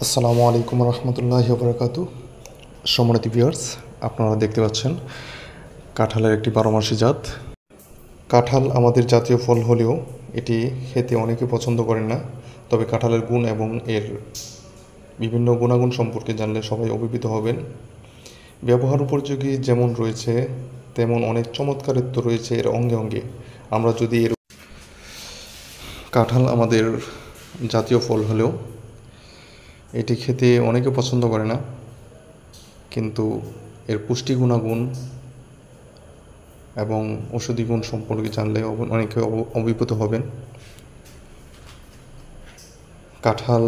আসসালামু আলাইকুম রহমতুল্লাহি বারাকাতু। সম্মানিত ভিউয়ার্স, আপনারা দেখতে পাচ্ছেন কাঁঠালের একটি বারোমাসি জাত। কাঁঠাল আমাদের জাতীয় ফল হলেও এটি খেতে অনেকে পছন্দ করেন না। তবে কাঁঠালের গুণ এবং এর বিভিন্ন গুণাগুণ সম্পর্কে জানলে সবাই অভিভূত হবেন। ব্যবহার উপযোগী যেমন রয়েছে তেমন অনেক চমৎকারিত্ব রয়েছে এর অঙ্গে অঙ্গে। আমরা যদি কাঁঠাল আমাদের জাতীয় ফল হলেও এটি খেতে অনেকে পছন্দ করে না, কিন্তু এর পুষ্টি গুণাগুণ এবং ঔষধি গুণ সম্পর্কে জানলে অনেকে অভিভূত হবেন। কাঁঠাল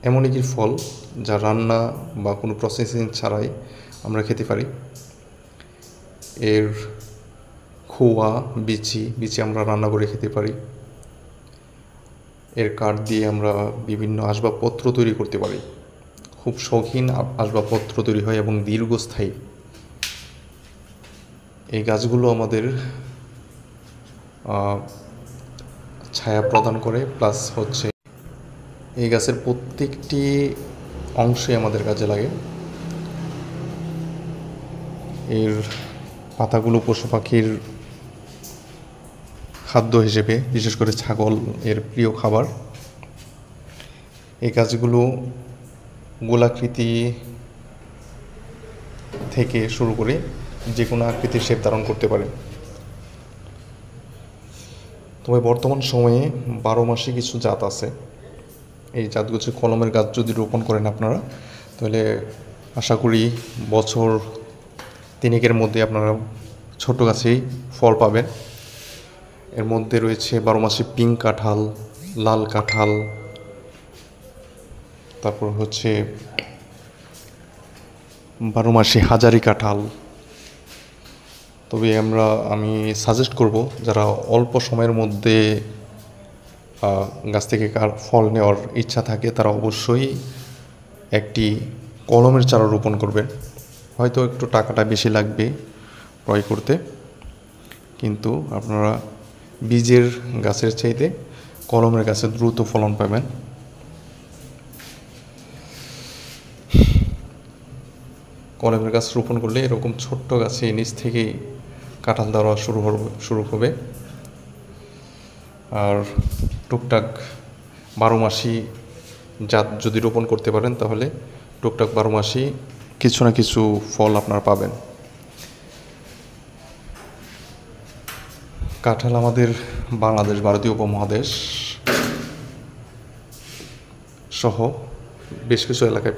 এমন একটি ফল যা রান্না বা কোনো প্রসেসিং ছাড়াই আমরা খেতে পারি। এর খোয়া বিচি আমরা রান্না করে খেতে পারি। এর কাঠ দিয়ে আমরা বিভিন্ন আসবাবপত্র তৈরি করতে পারি। খুব শৌখিন আসবাবপত্র তৈরি হয় এবং দীর্ঘস্থায়ী। এই গাছগুলো আমাদের ছায়া প্রদান করে, প্লাস হচ্ছে এই গাছের প্রত্যেকটি অংশে আমাদের কাজে লাগে। এর পাতাগুলো পশু পাখির খাদ্য হিসেবে, বিশেষ করে ছাগল এর প্রিয় খাবার। এই গাছগুলো গোলাকৃতি থেকে শুরু করে যে কোনো আকৃতির শেপ ধারণ করতে পারে। তবে বর্তমান সময়ে 12 মাসে কিছু জাত আছে। এই জাতগুলো কলমের গাছ যদি রোপণ করেন আপনারা, তাহলে আশা করি বছর তিনেকের মধ্যে আপনারা ছোট গাছেই ফল পাবেন। এর মধ্যে রয়েছে 12 মাসে পিঙ্ক কাঁঠাল, লাল কাঁঠাল, তারপর হচ্ছে 12 মাসে হাজারি কাঁঠাল। তবে আমি সাজেস্ট করব, যারা অল্প সময়ের মধ্যে গাছ থেকে ফল নেওয়ার ইচ্ছা থাকে তারা অবশ্যই একটি কলমের চারা রোপণ করবেন। হয়তো একটু টাকাটা বেশি লাগবে ক্রয় করতে, কিন্তু আপনারা বীজের গাছের চাইতে কলমের গাছে দ্রুত ফলন পাবেন। কলমের গাছ রোপণ করলে এরকম ছোট্ট গাছে নিচ থেকেই কাঁঠাল দেওয়া শুরু হবে। আর টুকটাক 12 মাসি জাত যদি রোপণ করতে পারেন, তাহলে টুকটাক 12 মাসি কিছু না কিছু ফল আপনারা পাবেন। কাঁঠাল আমাদের বাংলাদেশ, ভারতীয় উপমহাদেশ সহ বেশ কিছু এলাকায়